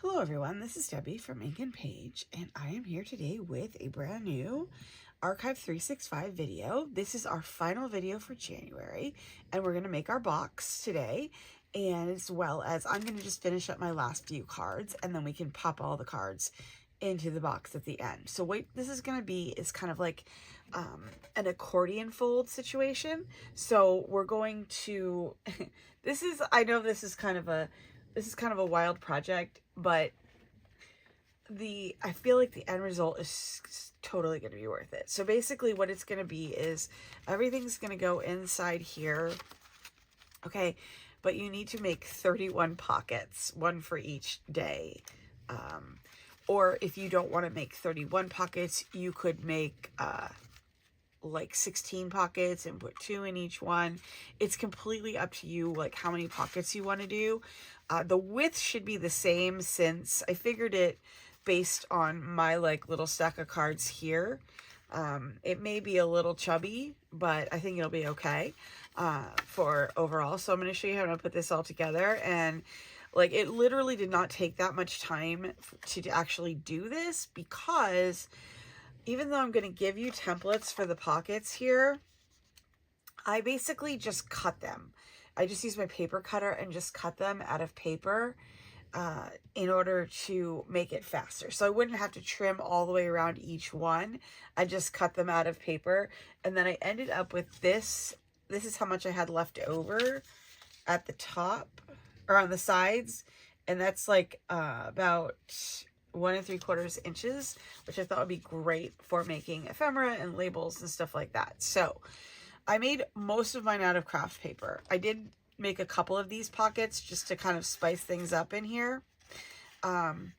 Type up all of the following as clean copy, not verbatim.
Hello everyone, this is Debbie from Ink and Page, and I am here today with a brand new Archive 365 video. This is our final video for January, and we're going to make our box today, and as well as I'm going to just finish up my last few cards, and then we can pop all the cards into the box at the end. So what this is going to be is kind of like an accordion fold situation. So we're going to, I know this is kind of a wild project, but I feel like the end result is totally going to be worth it. So basically what it's going to be is everything's going to go inside here. Okay. But you need to make 31 pockets, one for each day. Or if you don't want to make 31 pockets, you could make, like 16 pockets and put 2 in each one. It's completely up to you, like how many pockets you want to do. The width should be the same, since I figured it based on my like little stack of cards here. It may be a little chubby, but I think it'll be okay for overall. So I'm going to show you how to put this all together, and like it literally did not take that much time to actually do this, because even though I'm going to give you templates for the pockets here, I basically just cut them. I just use my paper cutter and just cut them out of paper in order to make it faster. So I wouldn't have to trim all the way around each one. I just cut them out of paper. And then I ended up with this. This is how much I had left over at the top or on the sides. And that's like about 1 3/4 inches, which I thought would be great for making ephemera and labels and stuff like that. So I made most of mine out of craft paper. I did make a couple of these pockets just to kind of spice things up in here. You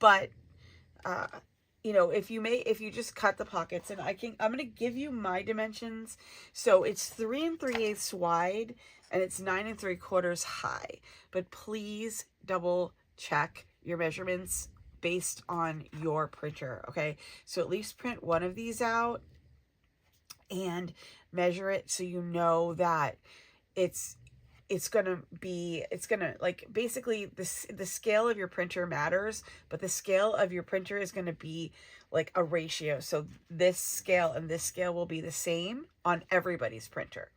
know, if you just cut the pockets, and I'm going to give you my dimensions. So it's 3 3/8 wide and it's 9 3/4 high, but please double check your measurements based on your printer. Okay. So at least print one of these out and measure it, so you know that it's gonna like, basically the scale of your printer matters, but the scale of your printer is going to be like a ratio. So this scale and this scale will be the same on everybody's printer.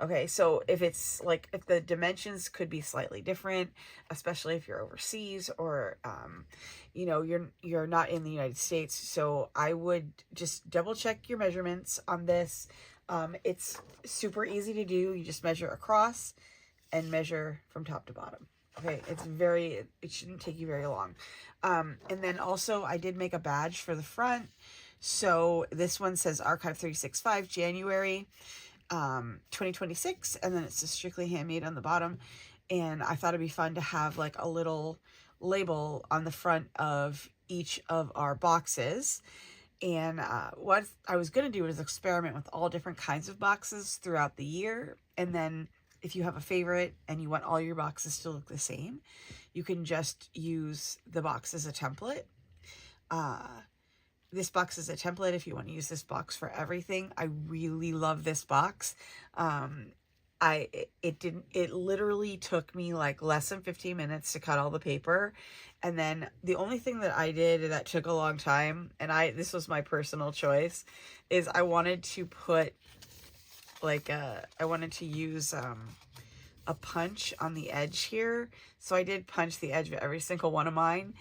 Okay, so if it's like, if the dimensions could be slightly different, especially if you're overseas or, you know, you're not in the United States. So I would just double check your measurements on this. It's super easy to do. You just measure across and measure from top to bottom. Okay, it shouldn't take you very long. And then also I did make a badge for the front. So this one says Archive 365 January 2026, and then it's just strictly handmade on the bottom. And I thought it'd be fun to have like a little label on the front of each of our boxes. And what I was going to do was experiment with all different kinds of boxes throughout the year. And then if you have a favorite and you want all your boxes to look the same, you can just use the box as a template. This box is a template if you want to use this box for everything. I really love this box. It literally took me like less than 15 minutes to cut all the paper. And then the only thing that I did that took a long time, and this was my personal choice, is I wanted to put like I wanted to use a punch on the edge here. So I did punch the edge of every single one of mine.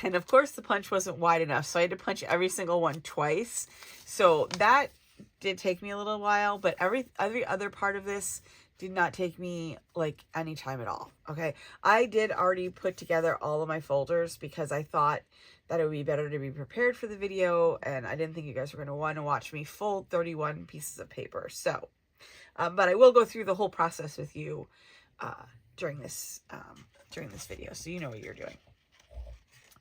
And of course the punch wasn't wide enough, so I had to punch every single one twice. So that did take me a little while, but every other part of this did not take me like any time at all. Okay, I did already put together all of my folders because I thought that it would be better to be prepared for the video, and I didn't think you guys were going to want to watch me fold 31 pieces of paper. So, but I will go through the whole process with you during this video, so you know what you're doing.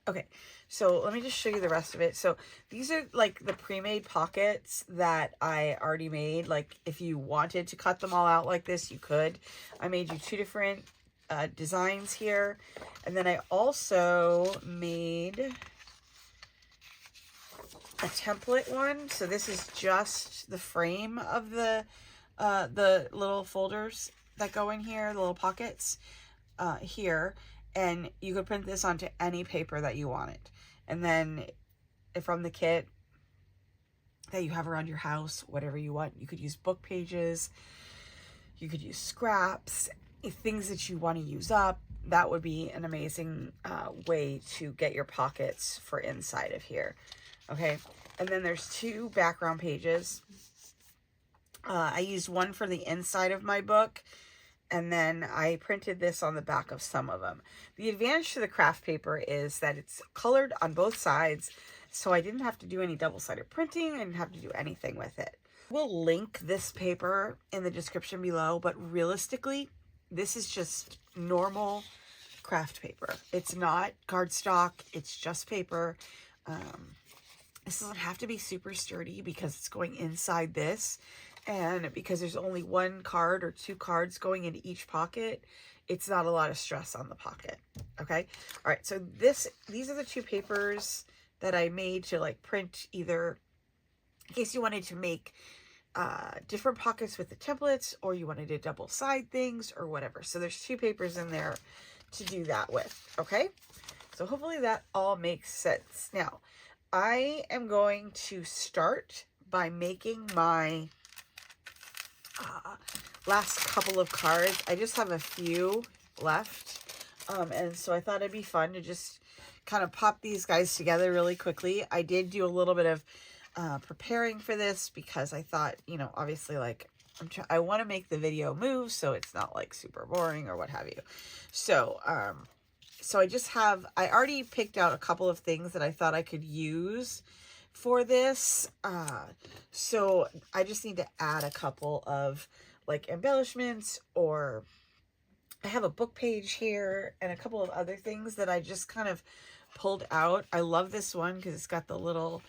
Okay, so let me just show you the rest of it. So these are like the pre-made pockets that I already made. Like if you wanted to cut them all out like this, you could. I made you 2 different designs here. And then I also made a template one. So this is just the frame of the little folders that go in here, the little pockets here. And you could print this onto any paper that you wanted. And then from the kit that you have around your house, whatever you want, you could use book pages, you could use scraps, things that you want to use up. That would be an amazing way to get your pockets for inside of here. Okay, and then there's 2 background pages. I used one for the inside of my book, and then I printed this on the back of some of them. The advantage to the craft paper is that it's colored on both sides, so I didn't have to do any double-sided printing. I didn't have to do anything with it. We'll link this paper in the description below, but realistically, this is just normal craft paper. It's not cardstock, it's just paper. This doesn't have to be super sturdy because it's going inside this. And because there's only 1 card or 2 cards going into each pocket, it's not a lot of stress on the pocket. Okay. All right. So these are the 2 papers that I made to like print, either in case you wanted to make different pockets with the templates, or you wanted to double side things or whatever. So there's 2 papers in there to do that with. Okay. So hopefully that all makes sense. Now, I am going to start by making my last couple of cards. I just have a few left. And so I thought it'd be fun to just kind of pop these guys together really quickly. I did do a little bit of preparing for this because I thought, you know, obviously, like, I want to make the video move so it's not like super boring or what have you. So, so I already picked out a couple of things that I thought I could use for this. So I just need to add a couple of like embellishments, or I have a book page here and a couple of other things that I just kind of pulled out. I love this one because it's got the little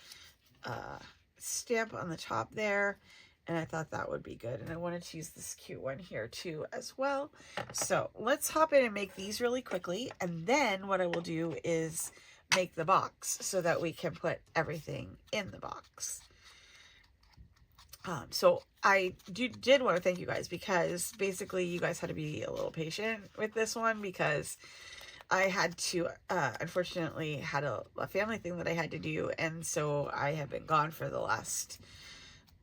stamp on the top there, and I thought that would be good. And I wanted to use this cute one here too as well. So let's hop in and make these really quickly. And then what I will do is make the box so that we can put everything in the box. So I did want to thank you guys, because basically you guys had to be a little patient with this one, because I had to, unfortunately had a family thing that I had to do. And so I have been gone for the last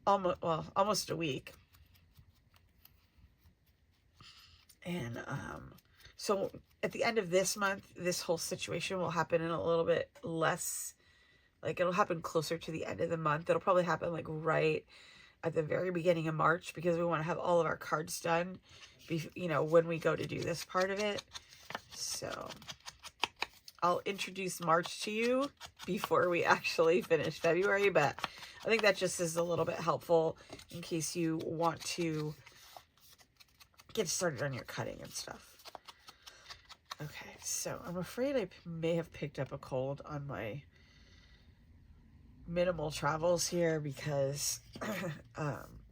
almost a week. And, so at the end of this month, this whole situation will happen in a little bit less, like it'll happen closer to the end of the month. It'll probably happen like right at the very beginning of March, because we want to have all of our cards done, you know, when we go to do this part of it. So I'll introduce March to you before we actually finish February, but I think that just is a little bit helpful in case you want to get started on your cutting and stuff. Okay, so I'm afraid I may have picked up a cold on my minimal travels here, because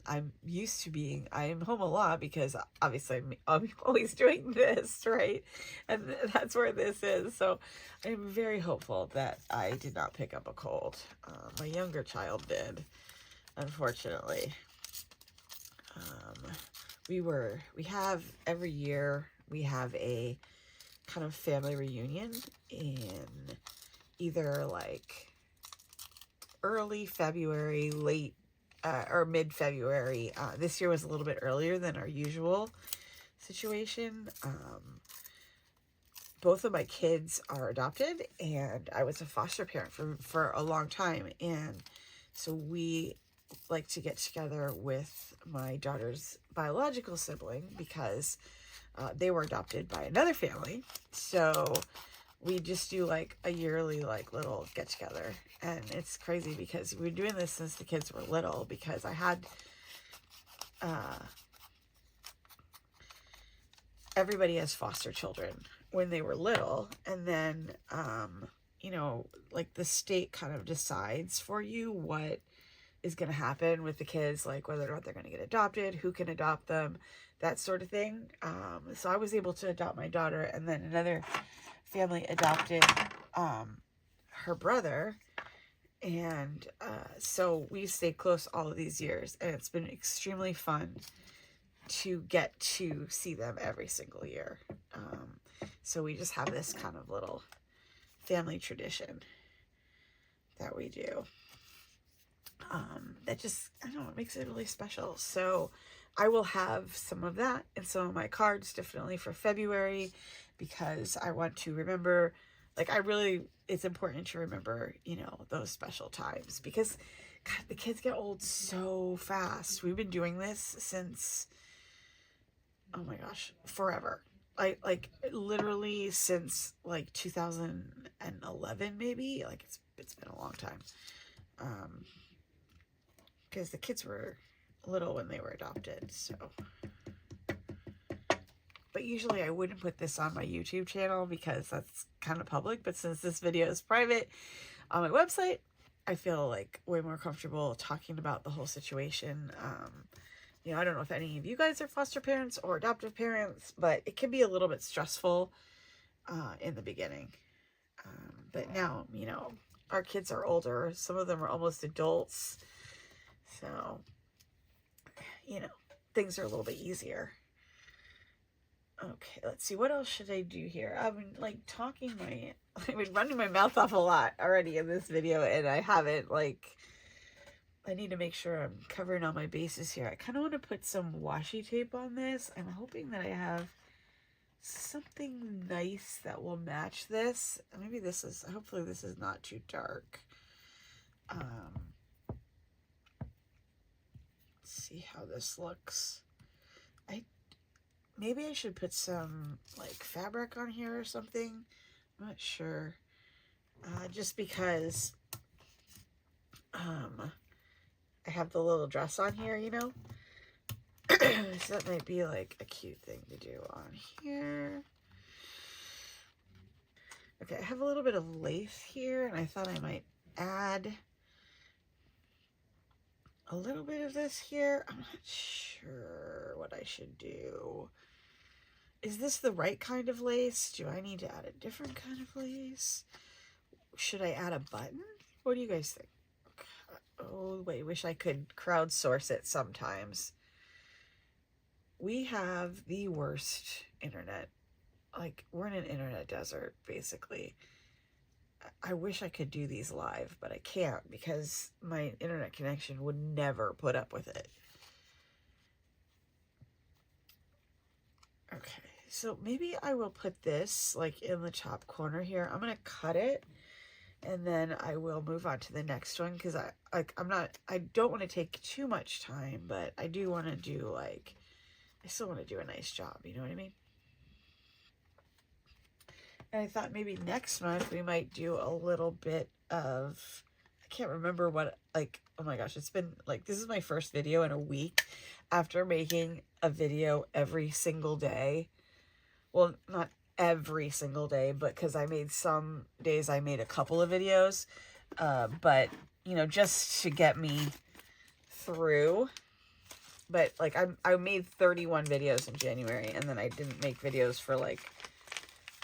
I'm used to being, I'm home a lot because obviously I'm always doing this, right? And that's where this is. So I'm very hopeful that I did not pick up a cold. My younger child did, unfortunately. We have every year, we have a kind of family reunion in either like early February, late or mid-February. This year was a little bit earlier than our usual situation. Both of my kids are adopted, and I was a foster parent for a long time. And so we like to get together with my daughter's biological sibling, because they were adopted by another family. So we just do like a yearly like little get together, and it's crazy because we've been doing this since the kids were little, because I had everybody as foster children when they were little, and then you know, like the state kind of decides for you what is going to happen with the kids, like whether or not they're going to get adopted, who can adopt them, that sort of thing. So I was able to adopt my daughter, and then another family adopted her brother, and so we stayed close all of these years, and it's been extremely fun to get to see them every single year. So we just have this kind of little family tradition that we do. That just, I don't know, it makes it really special. So I will have some of that and some of my cards definitely for February, because I want to remember, like, it's important to remember, you know, those special times, because God, the kids get old so fast. We've been doing this since, oh my gosh, forever. Like literally since like 2011 maybe. Like it's been a long time. Because the kids were little when they were adopted, so. But usually I wouldn't put this on my YouTube channel because that's kind of public, but since this video is private on my website, I feel like way more comfortable talking about the whole situation. You know, I don't know if any of you guys are foster parents or adoptive parents, but it can be a little bit stressful in the beginning. But now, you know, our kids are older. Some of them are almost adults. So, you know, things are a little bit easier. Okay, let's see. What else should I do here? I've been like I've been running my mouth off a lot already in this video, and I haven't, like, I need to make sure I'm covering all my bases here. I kind of want to put some washi tape on this. I'm hoping that I have something nice that will match this. Maybe hopefully this is not too dark. Let's see how this looks. Maybe I should put some like fabric on here or something. I'm not sure. Just because I have the little dress on here, you know. So that might be like a cute thing to do on here. Okay, I have a little bit of lace here, and I thought I might add a little bit of this here. I'm not sure what I should do. Is this the right kind of lace? Do I need to add a different kind of lace? Should I add a button? What do you guys think? Oh, wait, wish I could crowdsource it sometimes. We have the worst internet. Like, we're in an internet desert, basically. I wish I could do these live, but I can't because my internet connection would never put up with it. Okay, so maybe I will put this like in the top corner here. I'm gonna cut it, and then I will move on to the next one, because I don't want to take too much time, but I do want to do, like, I still want to do a nice job, you know what I mean? And I thought maybe next month we might do a little bit of, I can't remember what, like, oh my gosh, it's been, like, this is my first video in a week after making a video every single day. Well, not every single day, but because I made some days I made a couple of videos, but, you know, just to get me through. But, like, I made 31 videos in January, and then I didn't make videos for, like,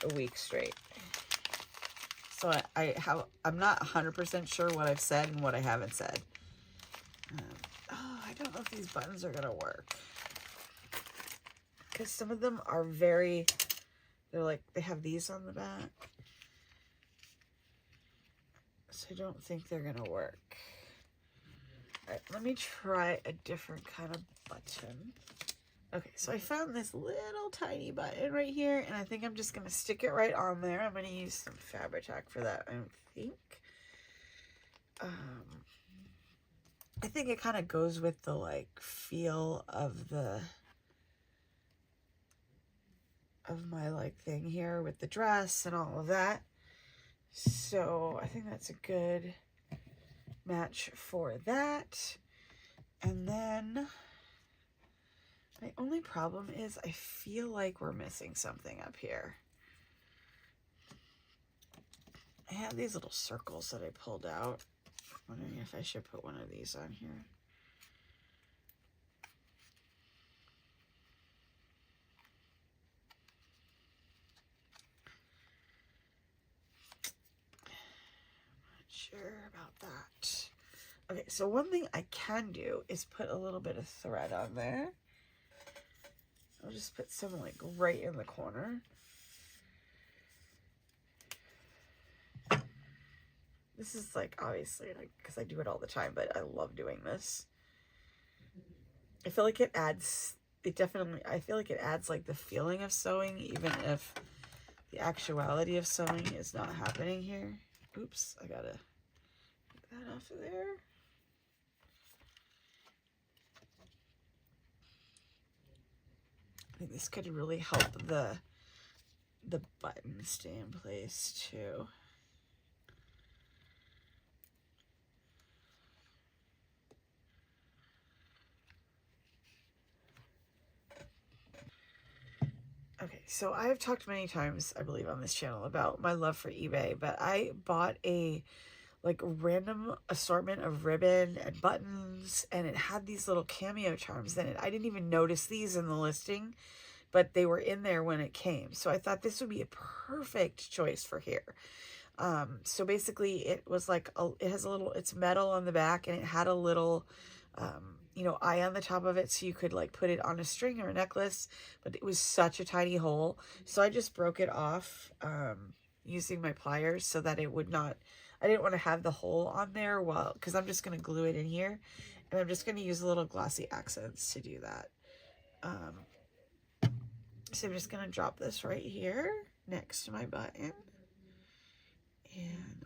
a week straight. So I'm not 100% sure what I've said and what I haven't said. I don't know if these buttons are gonna work, because some of them are they're like, they have these on the back, so I don't think they're gonna work. All right, let me try a different kind of button. Okay, so I found this little tiny button right here, and I think I'm just gonna stick it right on there. I'm gonna use some Fabri-Tac for that, I think. I think it kind of goes with the, like, feel of my, like, thing here with the dress and all of that. So I think that's a good match for that. And then my only problem is I feel like we're missing something up here. I have these little circles that I pulled out. I'm wondering if I should put one of these on here. Not sure about that. Okay, so one thing I can do is put a little bit of thread on there. I'll just put some, like, right in the corner. This is like, obviously, like, because I do it all the time, but I love doing this. I feel like it adds, I feel like it adds like the feeling of sewing, even if the actuality of sewing is not happening here. Oops, I gotta get that off of there. I think this could really help the button stay in place too. Okay, so I have talked many times, I believe, on this channel about my love for eBay, but I bought a like random assortment of ribbon and buttons, and it had these little cameo charms in it. I didn't even notice these in the listing, but they were in there when it came. So I thought this would be a perfect choice for here. So basically it was like, it has a little, it's metal on the back, and it had a little, you know, eye on the top of it, so you could like put it on a string or a necklace, but it was such a tiny hole. So I just broke it off, using my pliers so that it would not, I didn't want to have the hole on there because I'm just going to glue it in here, and I'm just going to use little glossy accents to do that. So I'm just going to drop this right here next to my button. And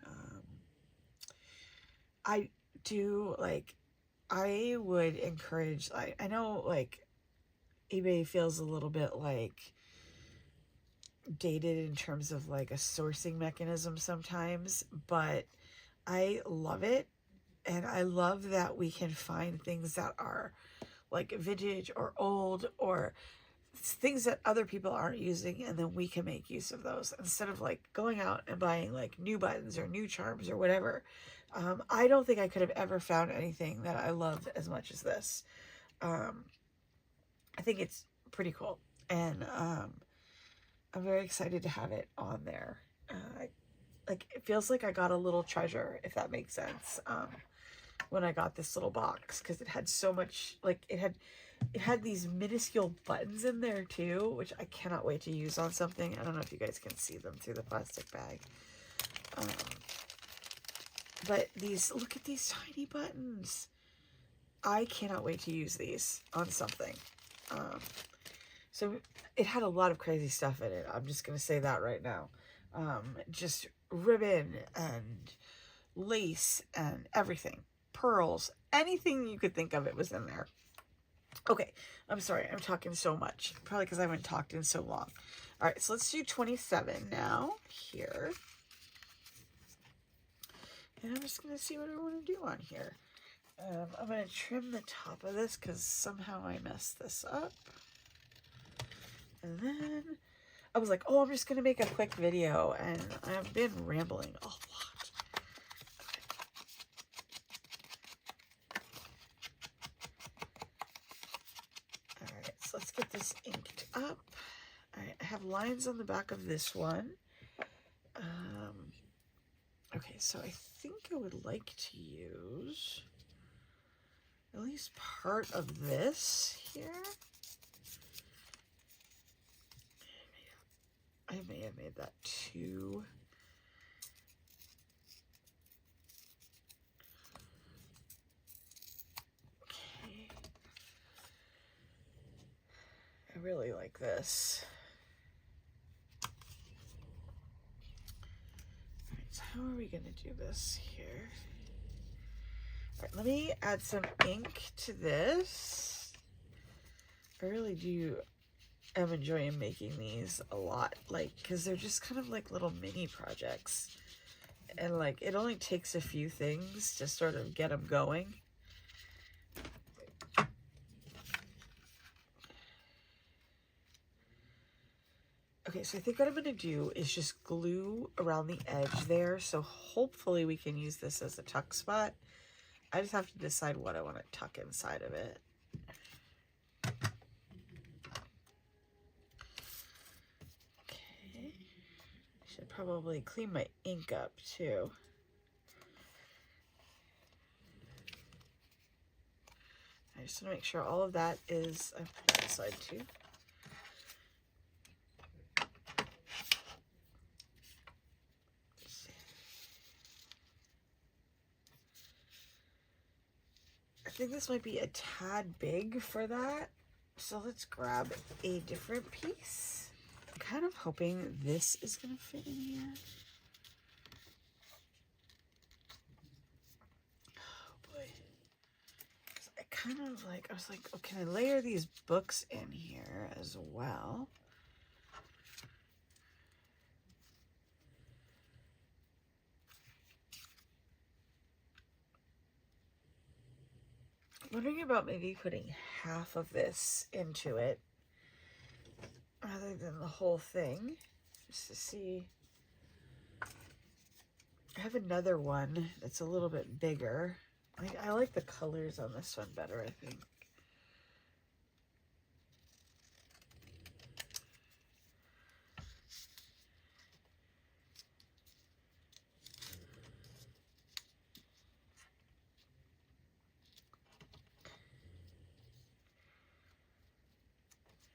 I do, like, I would encourage, I know like eBay feels a little bit like dated in terms of like a sourcing mechanism sometimes, but I love it. And I love that we can find things that are like vintage or old, or things that other people aren't using, and then we can make use of those instead of like going out and buying like new buttons or new charms or whatever. I don't think I could have ever found anything that I loved as much as this. I think it's pretty cool, and I'm very excited to have it on there. Like, it feels like I got a little treasure, if that makes sense, when I got this little box, because it had so much, like, it had these minuscule buttons in there too, which I cannot wait to use on something. I don't know if you guys can see them through the plastic bag. But these, look at these tiny buttons. I cannot wait to use these on something. So it had a lot of crazy stuff in it. I'm just going to say that right now. Just ribbon and lace and everything. Pearls. Anything you could think of, it was in there. Okay, I'm sorry, I'm talking so much. Probably because I haven't talked in so long. All right, so let's do 27 now, here. And I'm just going to see what I want to do on here. I'm going to trim the top of this because somehow I messed this up. And then I was like, oh, I'm just going to make a quick video. And I've been rambling a lot. So let's get this inked up. All right, I have lines on the back of this one. Okay, so I think I would like to use at least part of this here. I may have made that too. Okay. I really like this. Alright, so how are we going to do this here? Alright, let me add some ink to this. I really am enjoying making these a lot, like, because they're just kind of like little mini projects. And like, it only takes a few things to sort of get them going. Okay, so I think what I'm going to do is just glue around the edge there. So hopefully we can use this as a tuck spot. I just have to decide what I want to tuck inside of it. Okay. I should probably clean my ink up too. I just want to make sure all of that is, I put that aside too. think this might be a tad big for that. So let's grab a different piece. I'm kind of hoping this is going to fit in here. Oh boy. I kind of like, I was like, oh, can I layer these books in here as well? I'm wondering about maybe putting half of this into it rather than the whole thing, just to see. I have another one that's a little bit bigger. I like the colors on this one better, I think.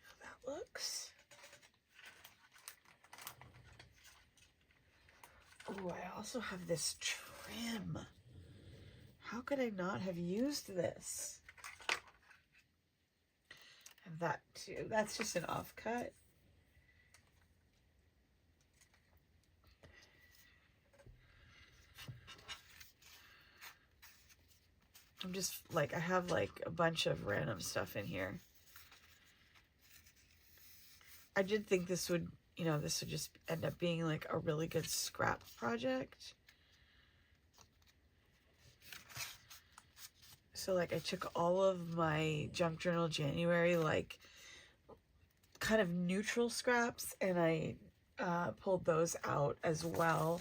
How that looks. Oh, I also have this trim. How could I not have used this? And that too. That's just an offcut. I'm just like, I have like a bunch of random stuff in here. I did think this would, you know, this would just end up being like a really good scrap project. So like I took all of my Junk Journal January, like kind of neutral scraps, and I pulled those out as well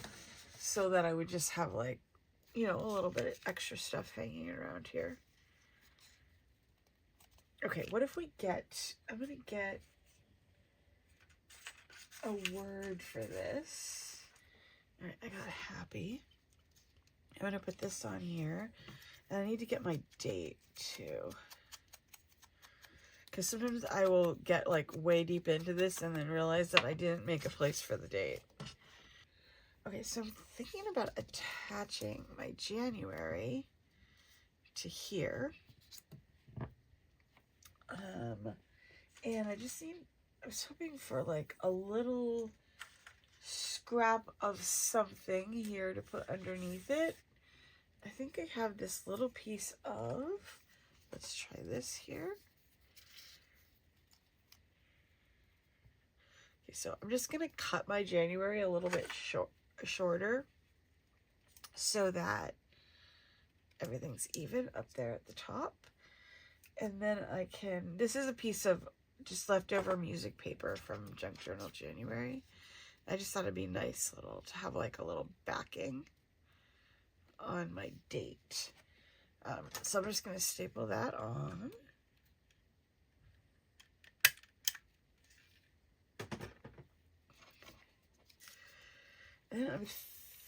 so that I would just have like, you know, a little bit of extra stuff hanging around here. Okay, what if we get, I'm gonna get a word for this. All right, I got happy. I'm gonna put this on here, and I need to get my date too, because sometimes I will get like way deep into this and then realize that I didn't make a place for the date. Okay, so I'm thinking about attaching my January to here. And I just need, I was hoping for like a little scrap of something here to put underneath it. I think I have this little piece of, let's try this here. Okay, so I'm just gonna cut my January a little bit shorter so that everything's even up there at the top. And then I can, this is a piece of just leftover music paper from Junk Journal January. I just thought it'd be nice little to have like a little backing on my date. So I'm just going to staple that on. And I'm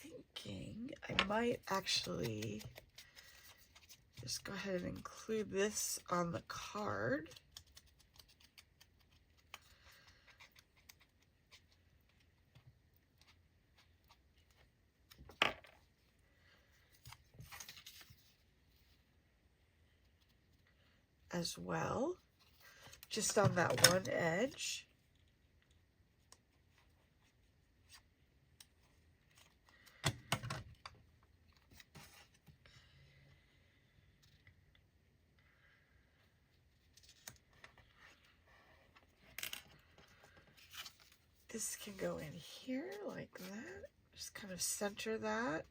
thinking I might actually just go ahead and include this on the card. As well, just on that one edge. This can go in here like that. Just kind of center that.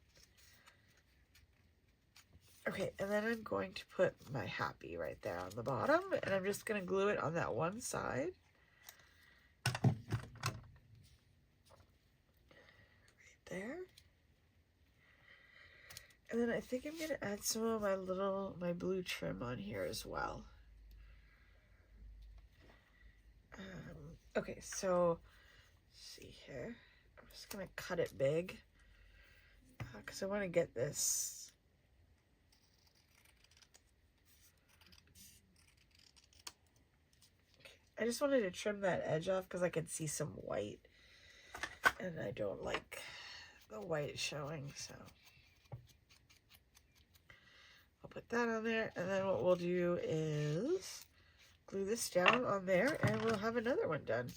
Okay, and then I'm going to put my happy right there on the bottom, and I'm just going to glue it on that one side. Right there. And then I think I'm going to add some of my blue trim on here as well. Okay, so let's see here. I'm just going to cut it big because I want to get this. I just wanted to trim that edge off because I could see some white, and I don't like the white showing, so I'll put that on there, and then what we'll do is glue this down on there, and we'll have another one done.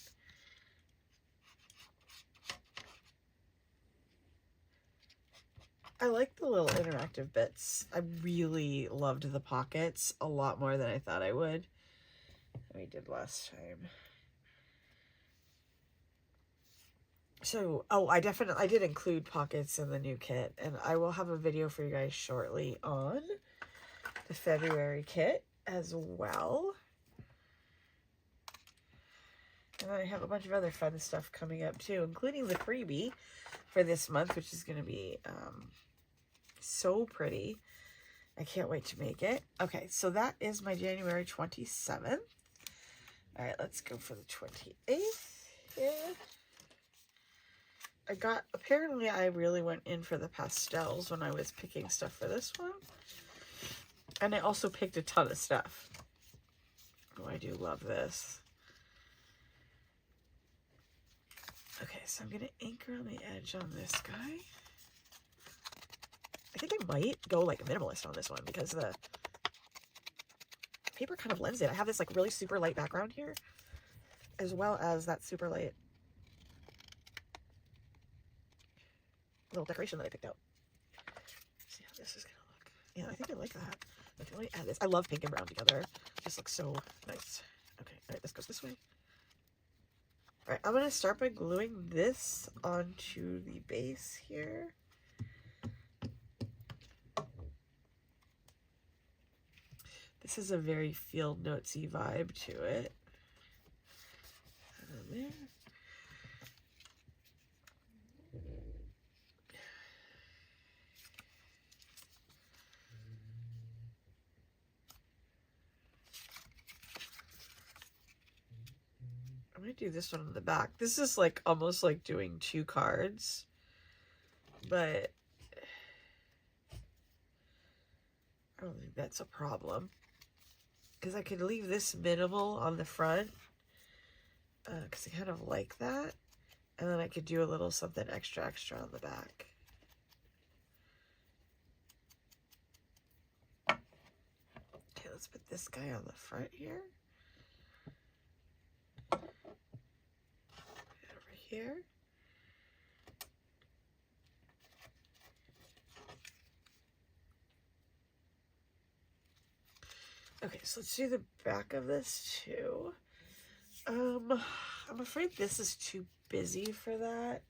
I like the little interactive bits. I really loved the pockets a lot more than I thought I would. We did last time. So, oh, I did include pockets in the new kit, and I will have a video for you guys shortly on the February kit as well. And I have a bunch of other fun stuff coming up too, including the freebie for this month, which is going to be so pretty. I can't wait to make it. Okay, so that is my January 27th. All right, let's go for the 28th here. Apparently I really went in for the pastels when I was picking stuff for this one. And I also picked a ton of stuff. Oh, I do love this. Okay, so I'm going to anchor on the edge on this guy. I think I might go like minimalist on this one because the paper kind of lends it. I have this like really super light background here, as well as that super light little decoration that I picked out. Let's see how this is going to look. Yeah, I think I like that. I can really add this. I love pink and brown together. It just looks so nice. Okay, all right, this goes this way. All right, I'm going to start by gluing this onto the base here. This is a very field notesy vibe to it. And there. I'm going to do this one on the back. This is like almost like doing 2 cards, but I don't think that's a problem because I could leave this minimal on the front because I kind of like that, and then I could do a little something extra on the back. Okay, let's put this guy on the front here. Here. Okay, so let's do the back of this too. I'm afraid this is too busy for that.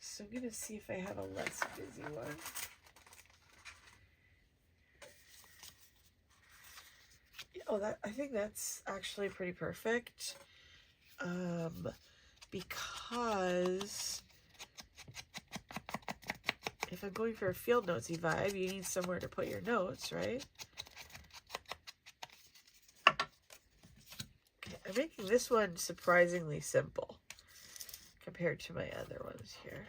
So I'm gonna see if I have a less busy one. Oh, I think that's actually pretty perfect. Because if I'm going for a field notesy vibe, you need somewhere to put your notes, right? Okay, I'm making this one surprisingly simple compared to my other ones here.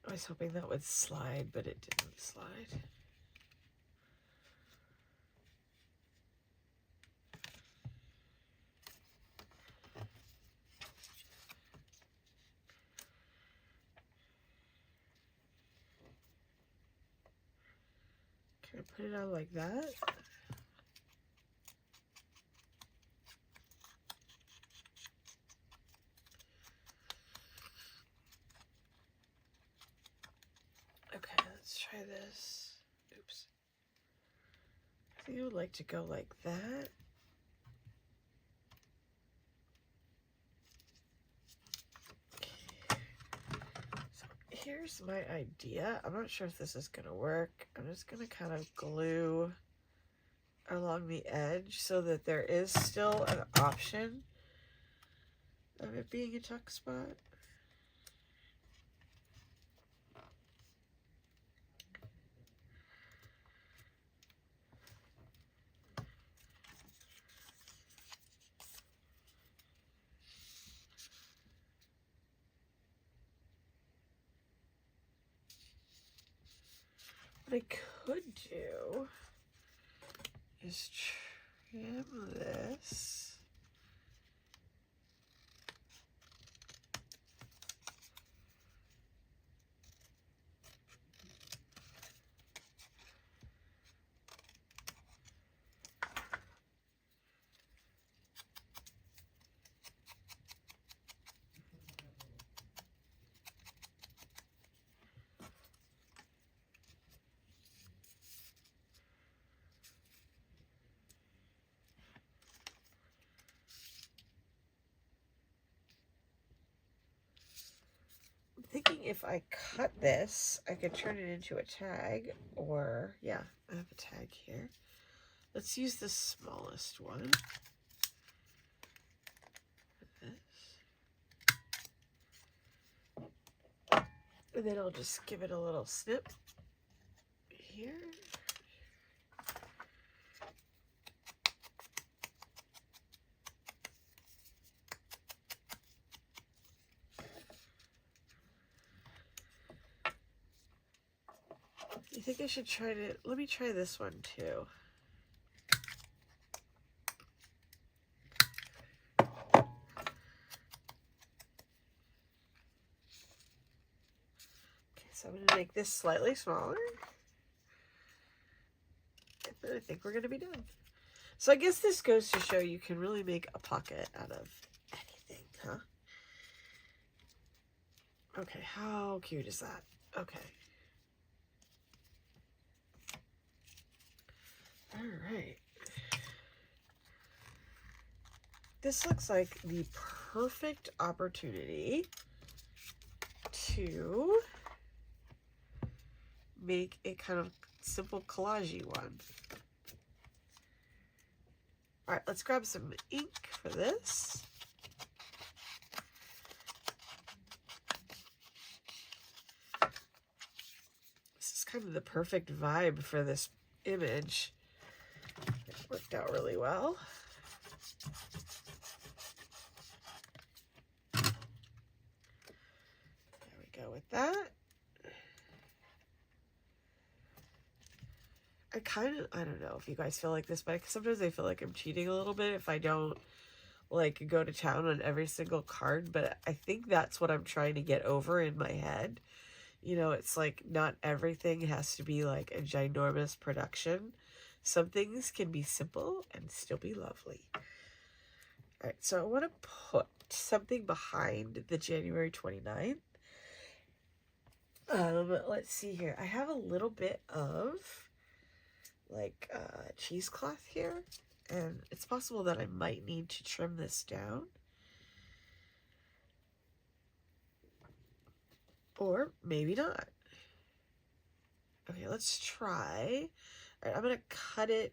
I was hoping that would slide, but it didn't slide. Can I put it on like that? Okay, let's try this. Oops. I think I would like to go like that. Okay. So here's my idea. I'm not sure if this is gonna work. I'm just gonna kind of glue along the edge so that there is still an option of it being a tuck spot. What I could do is trim this. Thinking if I cut this, I could turn it into a tag, or yeah, I have a tag here. Let's use the smallest one. And then I'll just give it a little snip here. I think I should try to, let me try this one too. Okay, so I'm going to make this slightly smaller. And then I think we're going to be done. So I guess this goes to show you can really make a pocket out of anything, huh? Okay, how cute is that? Okay. All right. This looks like the perfect opportunity to make a kind of simple collage-y one. All right, let's grab some ink for this. This is kind of the perfect vibe for this image. It worked out really well. There we go with that. I don't know if you guys feel like this, but sometimes I feel like I'm cheating a little bit if I don't like go to town on every single card, but I think that's what I'm trying to get over in my head. You know, it's like not everything has to be like a ginormous production. Some things can be simple and still be lovely. All right, so I want to put something behind the January 29th. Let's see here. I have a little bit of like cheesecloth here, and it's possible that I might need to trim this down, or maybe not. Okay, let's try. All right, I'm gonna cut it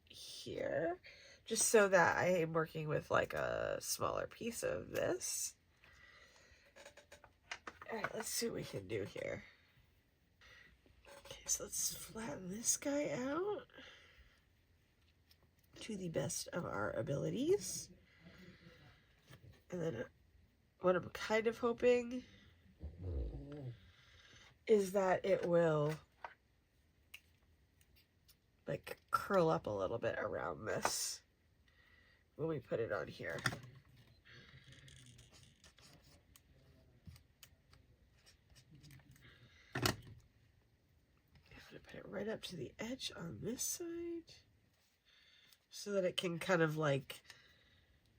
here just so that I am working with like a smaller piece of this. All right, let's see what we can do here. Okay, so let's flatten this guy out to the best of our abilities. And then what I'm kind of hoping is that it will like curl up a little bit around this when we put it on here. Put it right up to the edge on this side so that it can kind of like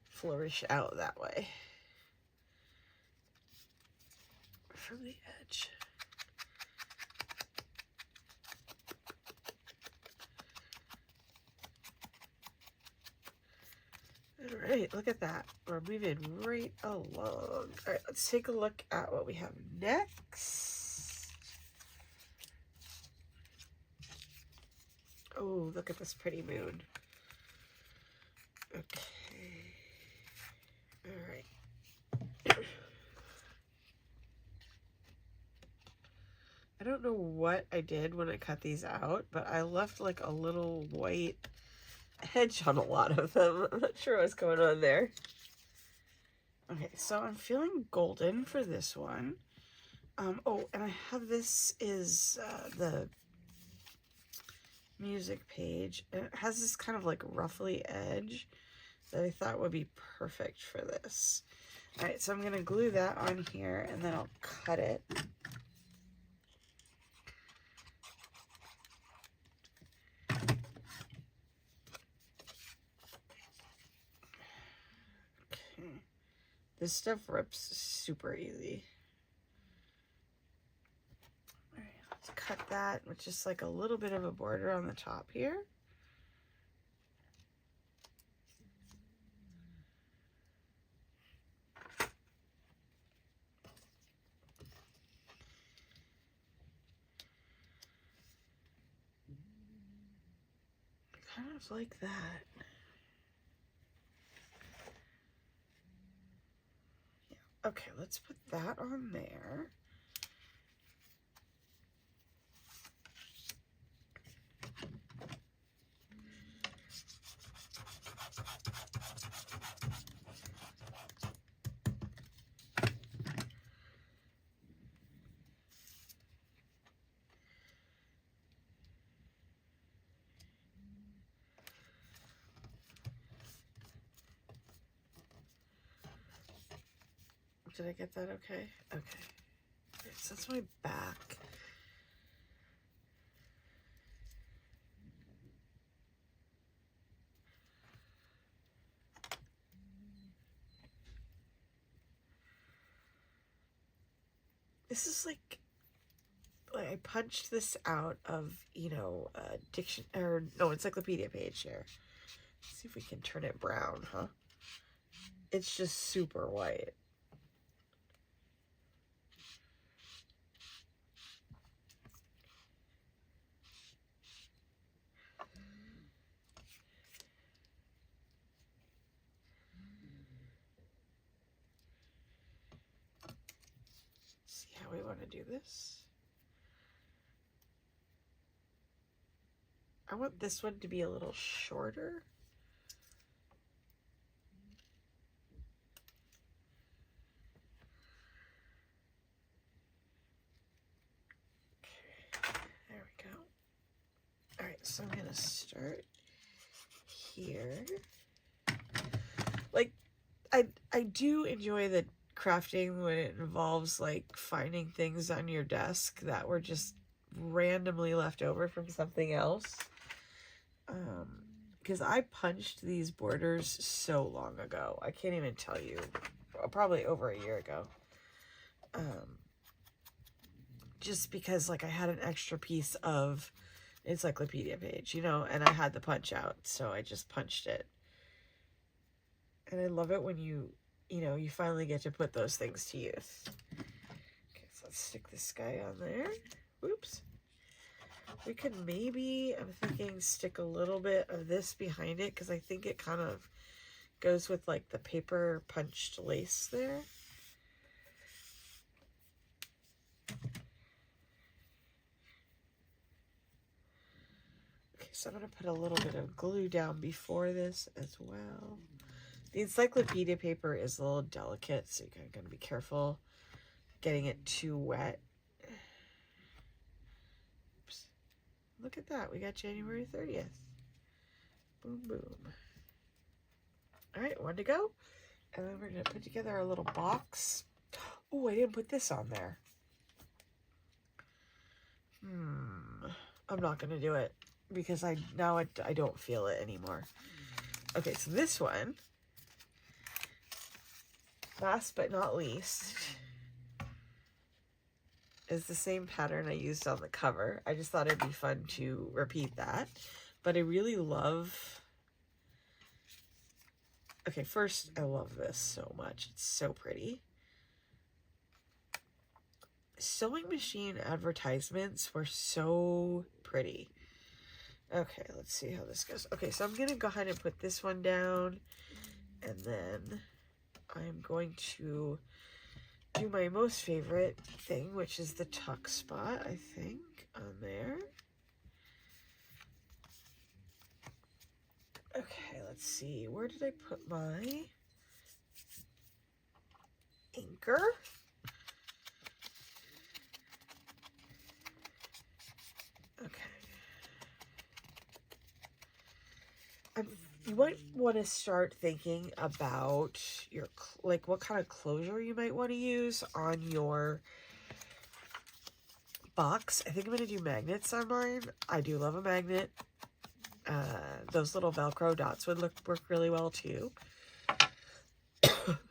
flourish out that way from the edge. All right, look at that. We're moving right along. All right, let's take a look at what we have next. Oh, look at this pretty moon. Okay. All right. I don't know what I did when I cut these out, but I left like a little white edge on a lot of them. I'm not sure what's going on there. Okay, so I'm feeling golden for this one. Oh, and I have this is the music page, and it has this kind of like ruffly edge that I thought would be perfect for this. All right, so I'm gonna glue that on here and then I'll cut it. Okay. This stuff rips super easy. All right, let's cut that with just like a little bit of a border on the top here. Kind of like that. Yeah. Okay, let's put that on there. Did I get that okay? Okay. So that's my back. This is like I punched this out of, you know, encyclopedia page here. Let's see if we can turn it brown, huh? It's just super white. See how we want to do this? I want this one to be a little shorter. Okay, there we go. All right, so I'm gonna start here. Like, I do enjoy the crafting when it involves like finding things on your desk that were just randomly left over from something else. Because I punched these borders so long ago. I can't even tell you. Probably over a year ago. Just because like I had an extra piece of encyclopedia page, you know, and I had the punch out, so I just punched it. And I love it when you know, you finally get to put those things to use. Okay, so let's stick this guy on there. Oops. We could maybe, I'm thinking, stick a little bit of this behind it because I think it kind of goes with like the paper punched lace there. Okay, so I'm going to put a little bit of glue down before this as well. The encyclopedia paper is a little delicate, so you're going to be careful getting it too wet. Oops. Look at that. We got January 30th. Boom, boom. All right, one to go. And then we're going to put together our little box. Oh, I didn't put this on there. I'm not going to do it because I don't feel it anymore. Okay, so this one, last but not least, is the same pattern I used on the cover. I just thought it'd be fun to repeat that. But I really love... Okay, first, I love this so much. It's so pretty. Sewing machine advertisements were so pretty. Okay, let's see how this goes. Okay, so I'm going to go ahead and put this one down. And then I'm going to do my most favorite thing, which is the tuck spot, I think, on there. Okay, let's see. Where did I put my anchor? Okay. you might want to start thinking about your, like, what kind of closure you might want to use on your box. I think I'm going to do magnets on mine. I do love a magnet. Those little Velcro dots would work really well too.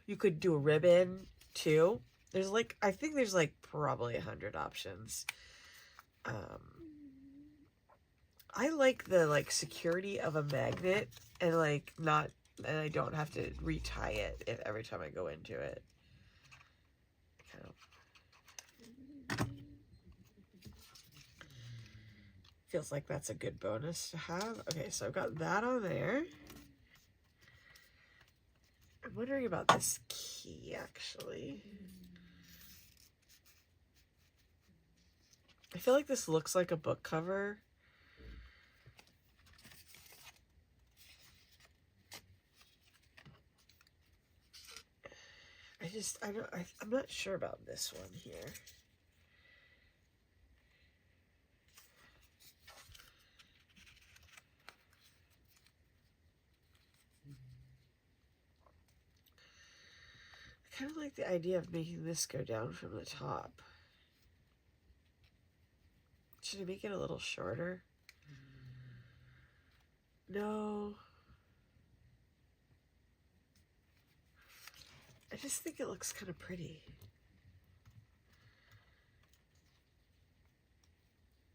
You could do a ribbon too. There's like, I think there's like probably 100 options. I like the like security of a magnet and like not, and I don't have to retie it every time I go into it. Kind of feels like that's a good bonus to have. Okay, so I've got that on there. I'm wondering about this key, actually. I feel like this looks like a book cover. I'm not sure about this one here. I kind of like the idea of making this go down from the top. Should I make it a little shorter? No. I just think it looks kind of pretty.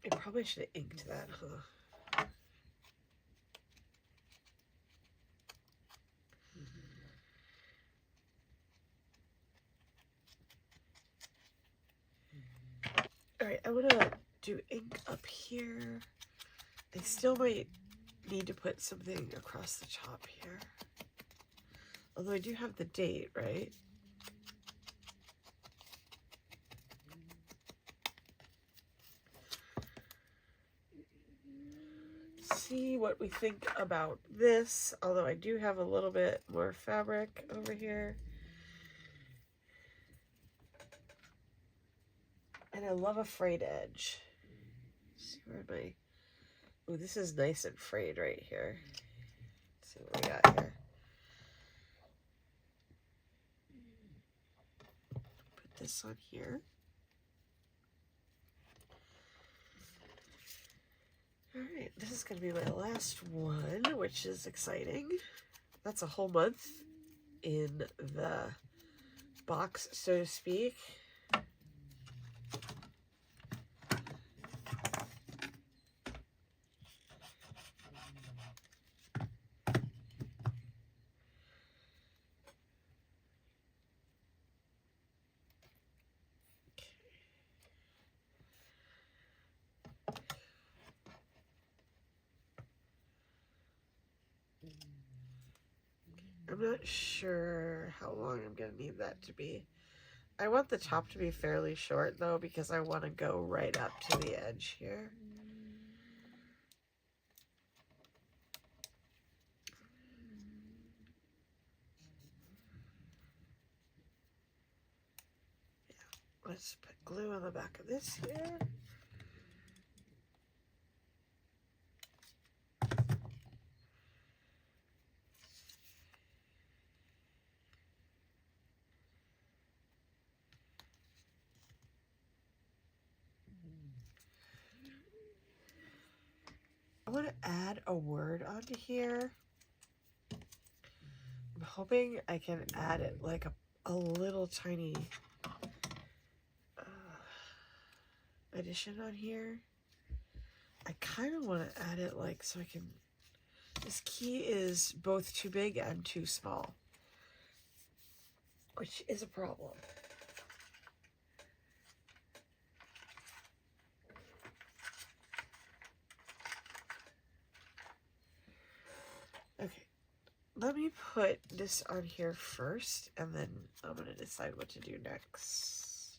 I probably should have inked that, huh? Alright, I'm gonna do ink up here. I still might need to put something across the top here. Although I do have the date, right? See what we think about this, although I do have a little bit more fabric over here. And I love a frayed edge. Let's see, where am I? Oh, this is nice and frayed right here. Let's see what we got here. Put this on here. Alright, this is going to be my last one, which is exciting. That's a whole month in the box, so to speak. I'm not sure how long I'm going to need that to be. I want the top to be fairly short, though, because I want to go right up to the edge here. Yeah, let's put glue on the back of this here. I want to add a word onto here. I'm hoping I can add it like a little tiny addition on here. I kind of want to add it like so I can... This key is both too big and too small, which is a problem. Okay, let me put this on here first, and then I'm going to decide what to do next.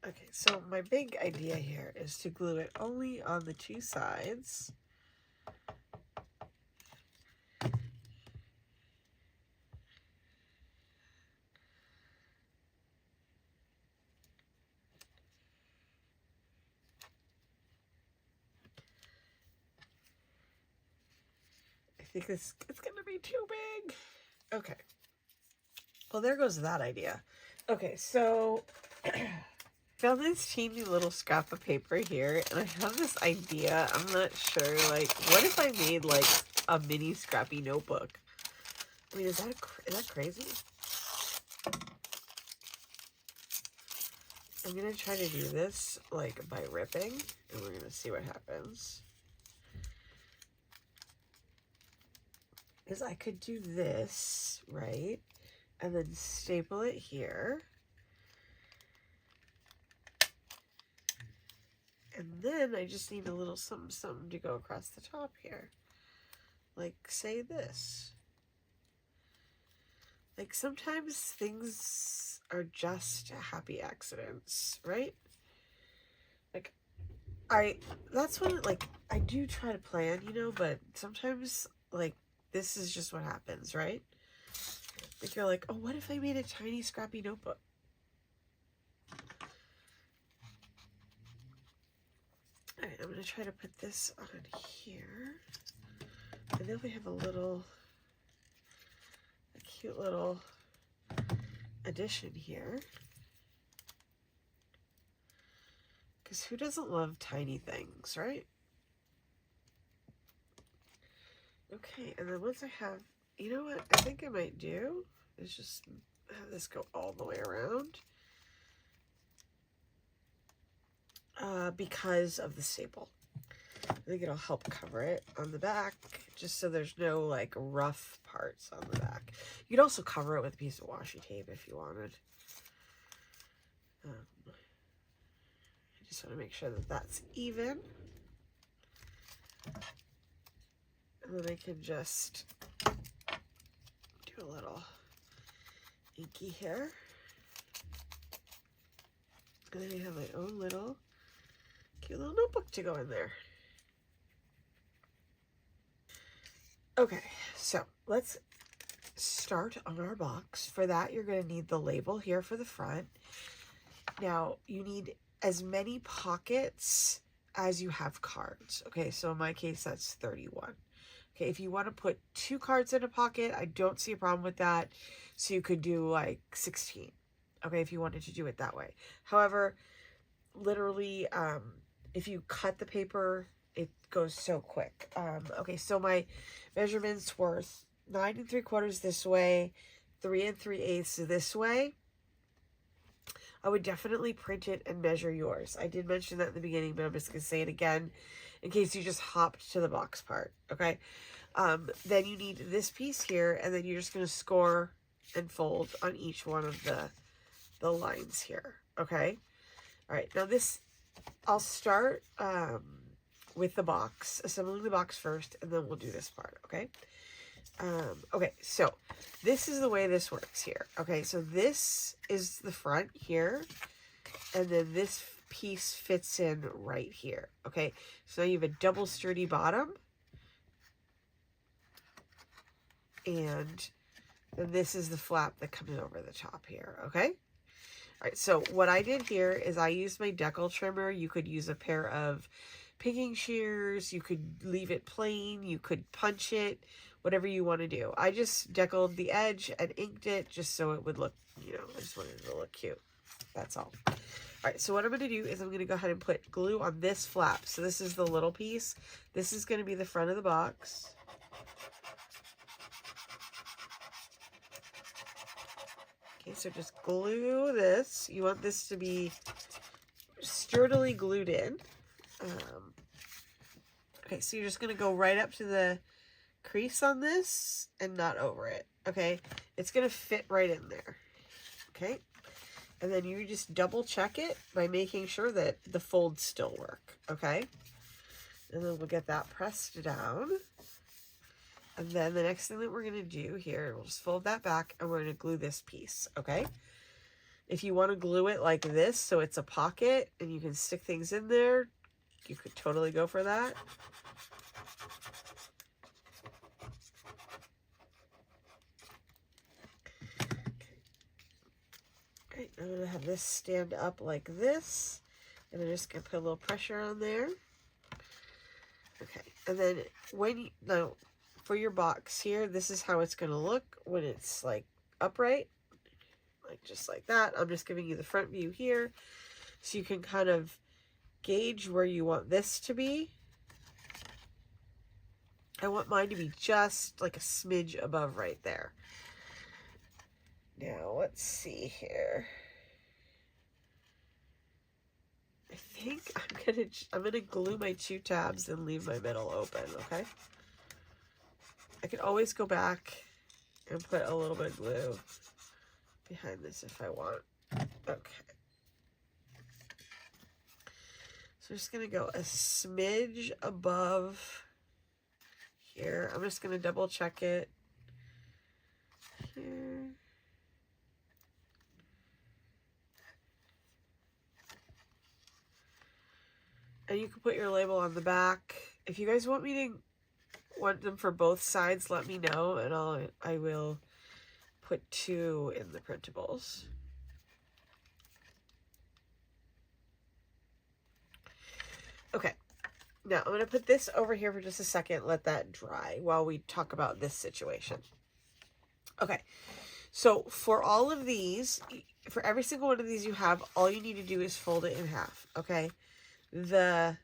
Okay, so my big idea here is to glue it only on the two sides. think it's gonna be too big. Okay. Well, there goes that idea. Okay, so found this teeny little scrap of paper here, and I have this idea. I'm not sure, like, what if I made, like, a mini scrappy notebook? I mean, is that crazy? I'm gonna try to do this, like, by ripping, and we're gonna see what happens. Because I could do this, right? And then staple it here. And then I just need a little something to go across the top here. Like, say this. Like, sometimes things are just happy accidents, right? Like, that's when, like, I do try to plan, you know, but sometimes, like, this is just what happens, right? Like, you're like, oh, what if I made a tiny scrappy notebook? All right, I'm going to try to put this on here. And then we have a cute little addition here. Because who doesn't love tiny things, right? Okay, and then once I have, you know what I think I might do is just have this go all the way around. Because of the staple. I think it'll help cover it on the back, just so there's no, like, rough parts on the back. You could also cover it with a piece of washi tape if you wanted. I just want to make sure that that's even. And then I can just do a little inky here. And then I have my own little cute little notebook to go in there. Okay, so let's start on our box. For that, you're going to need the label here for the front. Now, you need as many pockets as you have cards. Okay, so in my case, that's 31. Okay, if you want to put 2 cards in a pocket, I don't see a problem with that. So you could do like 16. Okay, if you wanted to do it that way. However, literally, if you cut the paper, it goes so quick. Okay, so my measurements were 9 3/4 this way, 3 3/8 this way. I would definitely print it and measure yours. I did mention that in the beginning, but I'm just going to say it again in case you just hopped to the box part, okay? Then you need this piece here, and then you're just going to score and fold on each one of the lines here, okay? All right, now this, I'll start with the box, assembling the box first, and then we'll do this part, okay? Okay, so this is the way this works here. Okay, so this is the front here, and then this piece fits in right here. Okay, so now you have a double sturdy bottom, and then this is the flap that comes over the top here. Okay, all right, so what I did here is I used my decal trimmer. You could use a pair of picking shears, you could leave it plain, you could punch it, whatever you want to do. I just deckled the edge and inked it just so it would look, you know, I just wanted it to look cute. That's all. All right, so what I'm going to do is I'm going to go ahead and put glue on this flap. So this is the little piece. This is going to be the front of the box. Okay, so just glue this. You want this to be sturdily glued in. Okay, so you're just going to go right up to the crease on this and not over it. Okay, it's going to fit right in there. Okay, and then you just double check it by making sure that the folds still work. Okay, and then we'll get that pressed down. And then the next thing that we're going to do here, we'll just fold that back and we're going to glue this piece. Okay, if you want to glue it like this so it's a pocket and you can stick things in there, you could totally go for that. Okay, I'm going to have this stand up like this, and I'm just going to put a little pressure on there. Okay, and then when you, now for your box here, this is how it's going to look when it's like upright, like just like that. I'm just giving you the front view here so you can kind of gauge where you want this to be. I want mine to be just like a smidge above right there. Now, let's see here. I think I'm gonna glue my 2 tabs and leave my middle open, okay? I can always go back and put a little bit of glue behind this if I want. Okay. So I'm just gonna go a smidge above here. I'm just gonna double check it here. And you can put your label on the back. If you guys want them for both sides, let me know, and I will put 2 in the printables. Okay, now I'm going to put this over here for just a second, let that dry while we talk about this situation. Okay, so for all of these, for every single one of these you have, all you need to do is fold it in half, okay? You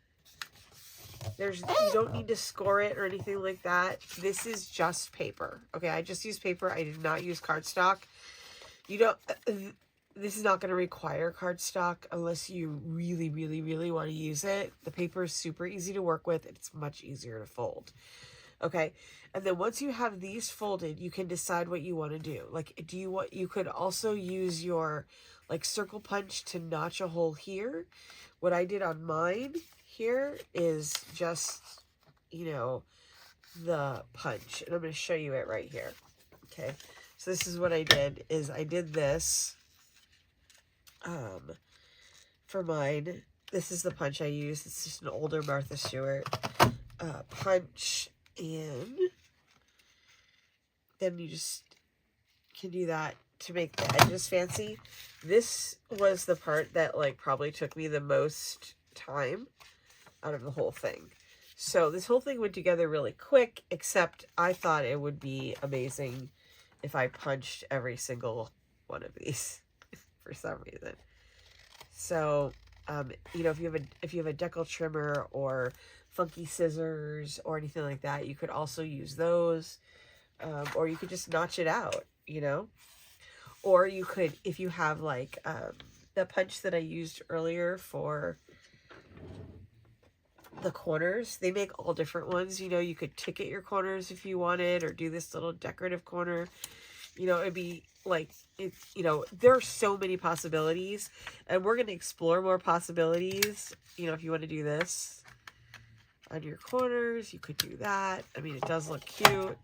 don't need to score it or anything like that. This is just paper. Okay, I just used paper. I did not use cardstock. This is not going to require cardstock unless you really, really, really want to use it. The paper is super easy to work with. It's much easier to fold. Okay, and then once you have these folded, you can decide what you want to do. Like, you could also use your like circle punch to notch a hole here. What I did on mine here is just, the punch. And I'm going to show you it right here. Okay, so this is what I did, is I did this for mine. This is the punch I used. It's just an older Martha Stewart punch. And then you just can do that to make the edges fancy. This was the part that like probably took me the most time out of the whole thing. So this whole thing went together really quick, except I thought it would be amazing if I punched every single one of these for some reason. So, if you have a decal trimmer or funky scissors or anything like that, you could also use those, or you could just notch it out, or you could, if you have like the punch that I used earlier for the corners, they make all different ones. You could ticket your corners if you wanted, or do this little decorative corner. It'd be like, there are so many possibilities, and we're going to explore more possibilities. If you want to do this on your corners, you could do that. I mean, it does look cute.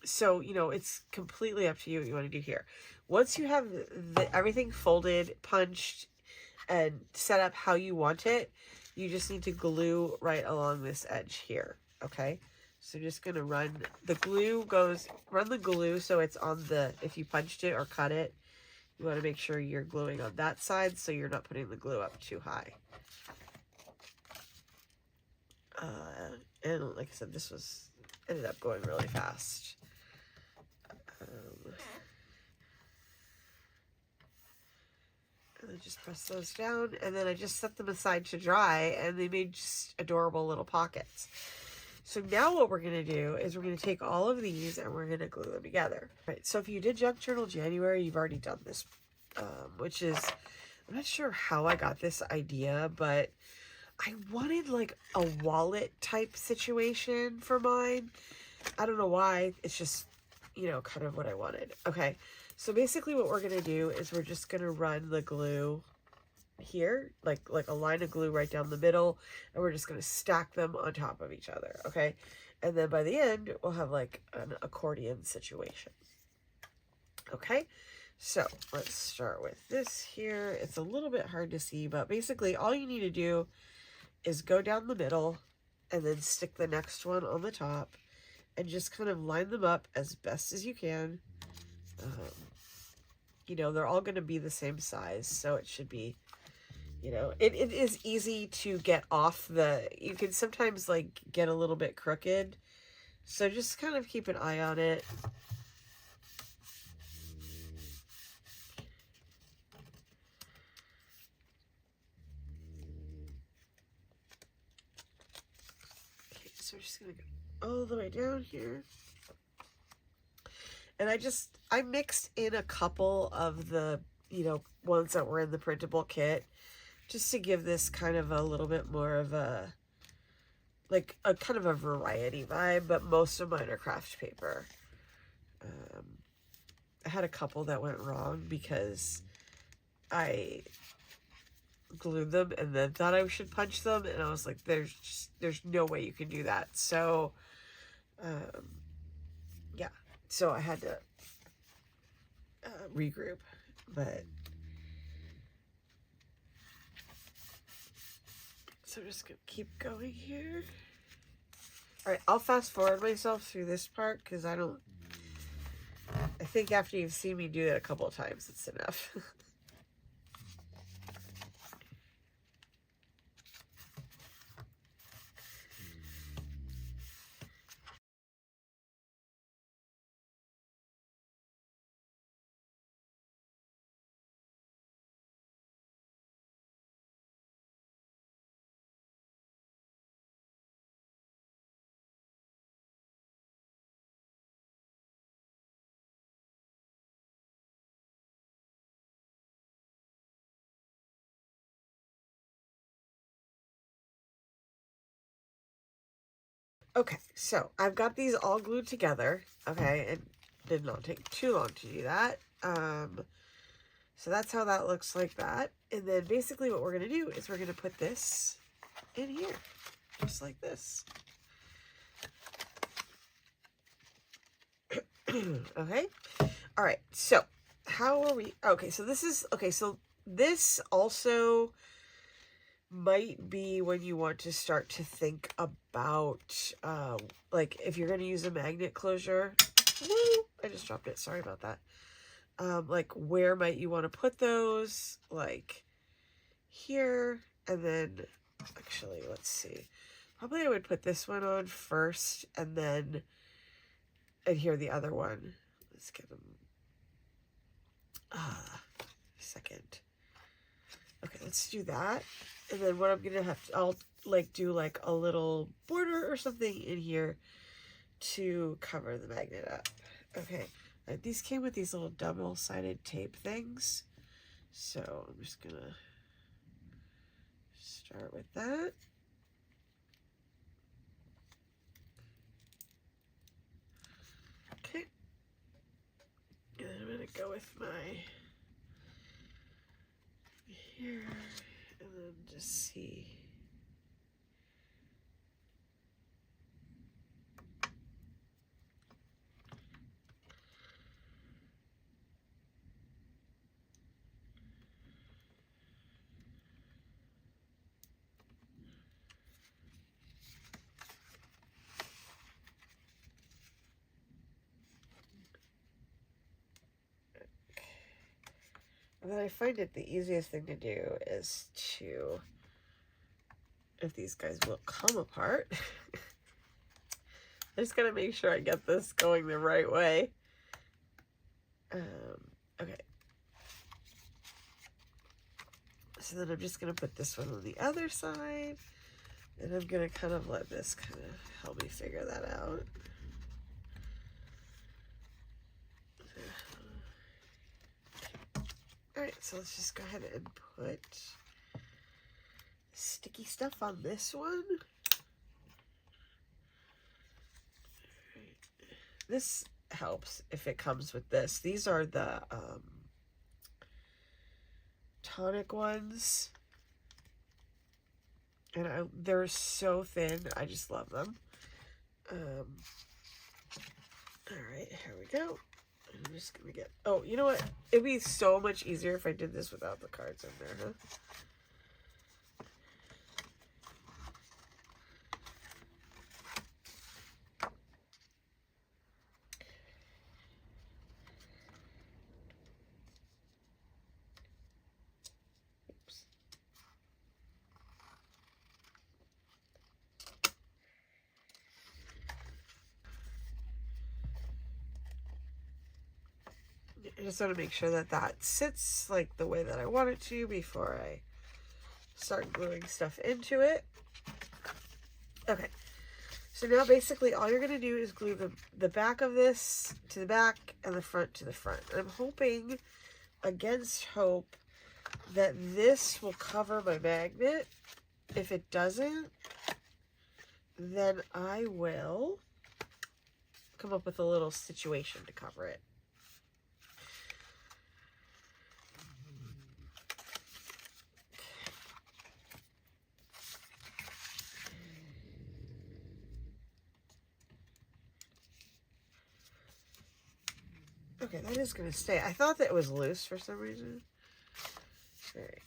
So, it's completely up to you what you want to do here. Once you have everything folded, punched, and set up how you want it, you just need to glue right along this edge here, okay? So just going to run the glue so it's on if you punched it or cut it, you want to make sure you're gluing on that side so you're not putting the glue up too high. And like I said, this ended up going really fast. And I just press those down, and then I just set them aside to dry, and they made just adorable little pockets. So now what we're going to do is we're going to take all of these and we're going to glue them together. Right, so if you did Junk Journal January, you've already done this, which is, I'm not sure how I got this idea, but I wanted like a wallet type situation for mine. I don't know why. It's just, kind of what I wanted. Okay, so basically what we're going to do is we're just going to run the glue here, like a line of glue right down the middle, and we're just going to stack them on top of each other, okay? And then by the end, we'll have like an accordion situation. Okay, so let's start with this here. It's a little bit hard to see, but basically all you need to do is go down the middle and then stick the next one on the top and just kind of line them up as best as you can. They're all going to be the same size, so it should be, you know, it is easy to get off the, you can sometimes like get a little bit crooked. So just kind of keep an eye on it. Okay, so we're just gonna go all the way down here. And I mixed in a couple of the, you know, ones that were in the printable kit, just to give this kind of a little bit more of a, like a kind of a variety vibe, but most of mine are craft paper. I had a couple that went wrong because I glued them and then thought I should punch them, and I was like, there's no way you can do that. So, yeah, so I had to regroup, but so I'm just gonna keep going here. All right, I'll fast forward myself through this part because I think after you've seen me do it a couple of times, it's enough. Okay, so I've got these all glued together. Okay, it did not take too long to do that. So that's how that looks like that. And then basically what we're going to do is we're going to put this in here, just like this. Okay. All right. So how are we? Okay. So this is, okay. So this also might be when you want to start to think about, like if you're going to use a magnet closure. Woo, I just dropped it. Sorry about that. Like where might you want to put those? Like here, and then actually, let's see. Probably I would put this one on first, and then adhere the other one. Let's get them. Second. Okay, let's do that. And then what I'm gonna have to, I'll like do like a little border or something in here to cover the magnet up. Okay, these came with these little double-sided tape things, so I'm just gonna start with that. Okay, and then I'm gonna go with my here, and then just see. And then I find it the easiest thing to do is to, if these guys will come apart, I just gotta make sure I get this going the right way. Okay. So then I'm just gonna put this one on the other side, and I'm gonna kind of let this kind of help me figure that out. Alright, so let's just go ahead and put sticky stuff on this one. This helps if it comes with this. These are the tonic ones. And they're so thin. I just love them. Alright, here we go. I'm just gonna get, oh, you know what? It'd be so much easier if I did this without the cards in there, huh? Oops. I just want to make sure that that sits like the way that I want it to before I start gluing stuff into it. Okay, so now basically all you're going to do is glue the back of this to the back and the front to the front. And I'm hoping, against hope, that this will cover my magnet. If it doesn't, then I will come up with a little situation to cover it. Okay, that is going to stay. I thought that it was loose for some reason. All right.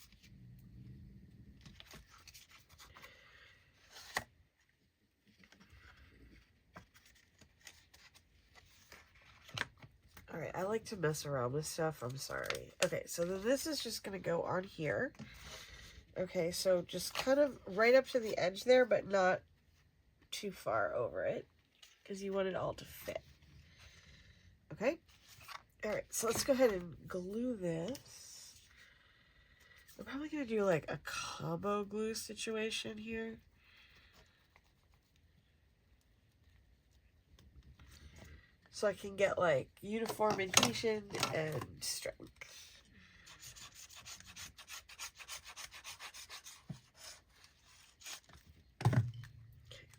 All right, I like to mess around with stuff. I'm sorry. Okay, so then this is just going to go on here. Okay, so just kind of right up to the edge there, but not too far over it, because you want it all to fit. Okay? All right, so let's go ahead and glue this. I'm probably going to do like a combo glue situation here. So I can get like uniform adhesion and strength. Okay,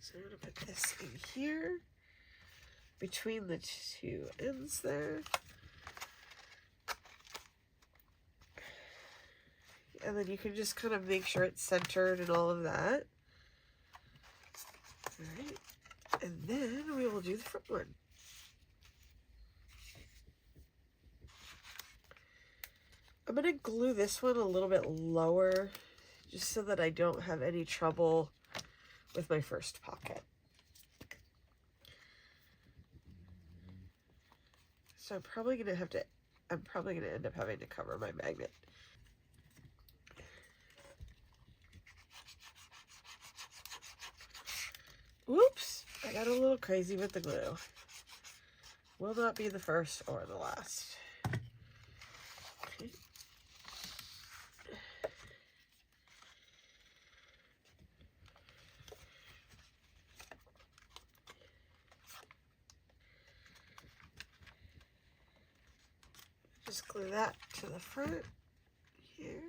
so I'm going to put this in here between the two ends there. And then you can just kind of make sure it's centered and all of that. All right, and then we will do the front one. I'm going to glue this one a little bit lower just so that I don't have any trouble with my first pocket. So I'm probably going to end up having to cover my magnet. Whoops, I got a little crazy with the glue. Will not be the first or the last. Okay. Just glue that to the front here.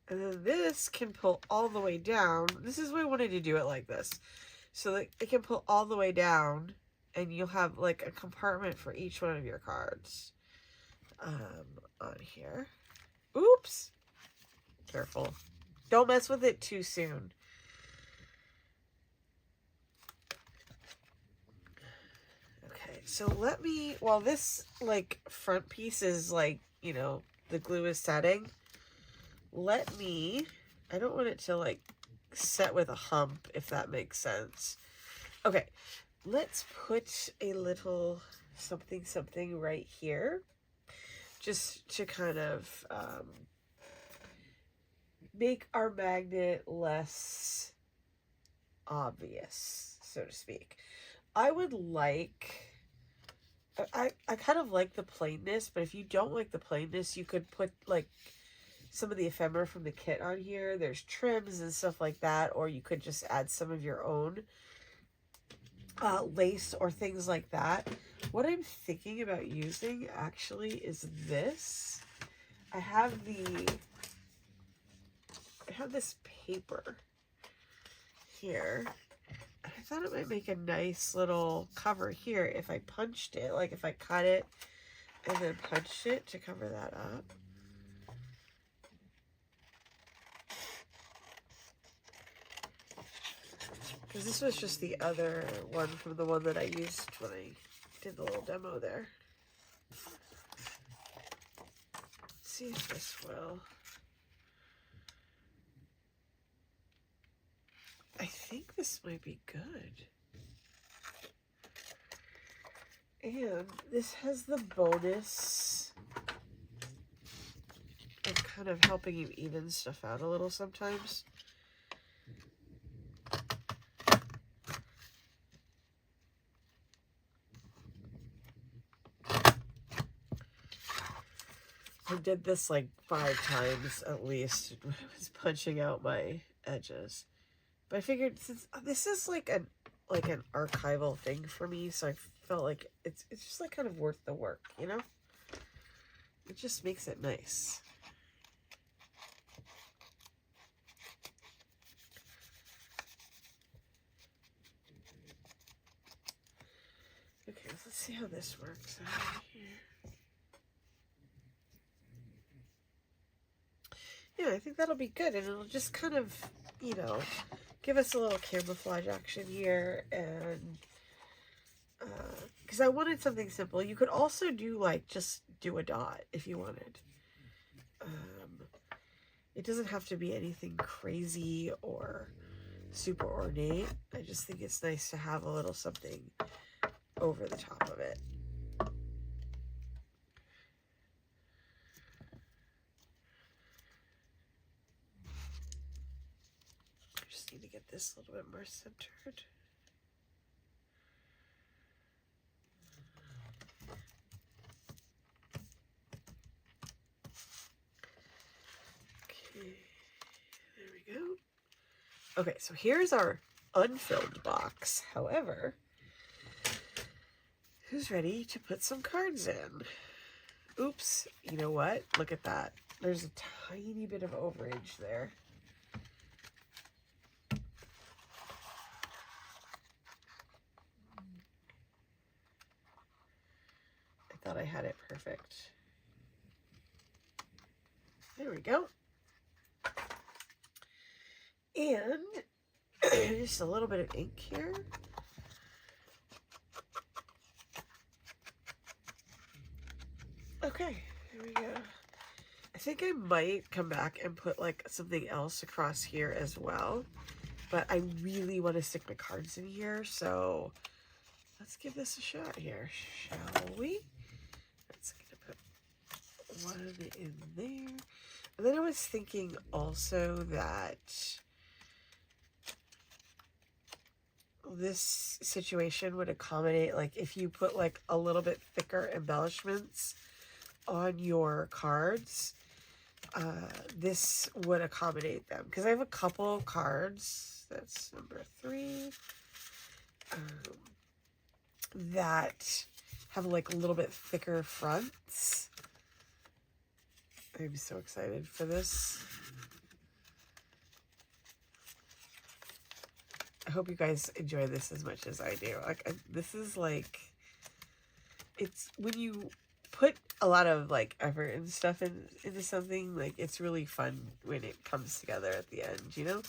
And then this can pull all the way down. This is why I wanted to do it like this. So that it can pull all the way down and you'll have like a compartment for each one of your cards on here. Oops. Careful. Don't mess with it too soon. Okay, so let me, while this like front piece is like, you know, the glue is setting, I don't want it to like set with a hump, if that makes sense. Okay, let's put a little something right here, just to kind of make our magnet less obvious, so to speak. I would like, I kind of like the plainness, but if you don't like the plainness, you could put like some of the ephemera from the kit on here. There's trims and stuff like that, or you could just add some of your own lace or things like that. What I'm thinking about using actually is this. I have this paper here. I thought it might make a nice little cover here if I punched it, like if I cut it and then punched it to cover that up. Because this was just the other one from the one that I used when I did the little demo there. Let's see if this will. I think this might be good. And this has the bonus kind of helping you even stuff out a little sometimes. I did this like 5 times at least when I was punching out my edges. But I figured since this is like an archival thing for me, so I felt like it's just like kind of worth the work, you know? It just makes it nice. Okay, let's see how this works out here. Yeah, I think that'll be good, and it'll just kind of, you know, give us a little camouflage action here, and because I wanted something simple. You could also do like just do a dot if you wanted. It doesn't have to be anything crazy or super ornate. I just think it's nice to have a little something over the top of it. I just need to get this a little bit more centered. Okay, so here's our unfilled box. However, who's ready to put some cards in? Oops, you know what? Look at that. There's a tiny bit of overage there. I thought I had it perfect. There we go. And just a little bit of ink here. Okay, here we go. I think I might come back and put like something else across here as well. But I really want to stick my cards in here, so let's give this a shot here, shall we? Let's gonna put one in there. And then I was thinking also that this situation would accommodate, like, if you put like a little bit thicker embellishments on your cards, this would accommodate them, because I have a couple cards, that's number 3, that have like a little bit thicker fronts. I'm so excited for this. I hope you guys enjoy this as much as I do. Like, this is like, it's when you put a lot of like effort and stuff into something, like, it's really fun when it comes together at the end, you know?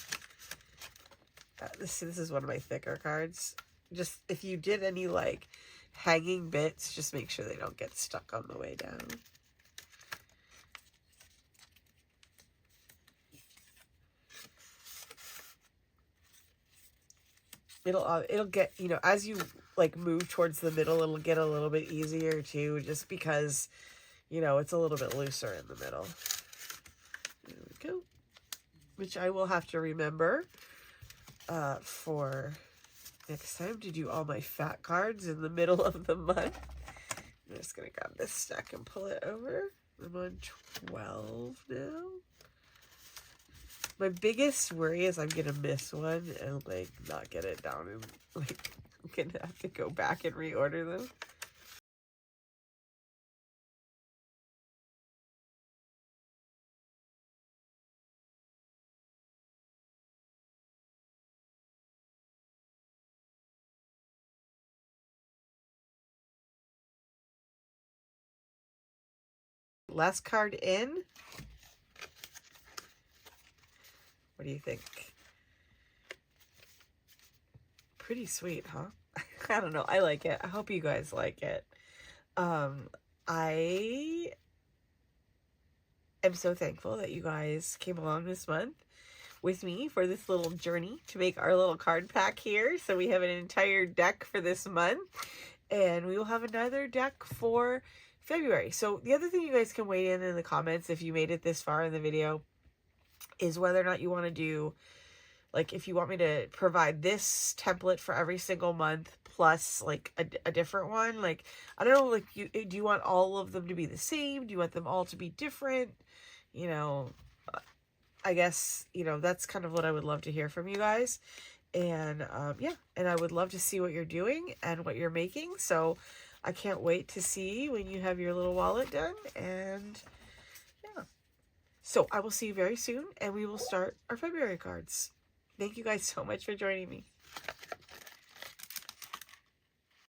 This is one of my thicker cards. Just if you did any like hanging bits, just make sure they don't get stuck on the way down. It'll get, you know, as you like move towards the middle, it'll get a little bit easier too, just because, you know, it's a little bit looser in the middle. There we go. Which I will have to remember for next time to do all my fat cards in the middle of the month. I'm just gonna grab this stack and pull it over. I'm on 12 now. My biggest worry is I'm gonna miss one and like not get it down, and like I'm gonna have to go back and reorder them. Last card in. What do you think? Pretty sweet, huh? I don't know. I like it. I hope you guys like it. I am so thankful that you guys came along this month with me for this little journey to make our little card pack here. So we have an entire deck for this month, and we will have another deck for February. So the other thing you guys can weigh in the comments if you made it this far in the video is whether or not you want to do, like, if you want me to provide this template for every single month plus like a different one. Like, I don't know, like, do you want all of them to be the same? Do you want them all to be different? You know, I guess, you know, that's kind of what I would love to hear from you guys. And yeah, and I would love to see what you're doing and what you're making. So I can't wait to see when you have your little wallet done. And yeah, so I will see you very soon, and we will start our February cards. Thank you guys so much for joining me.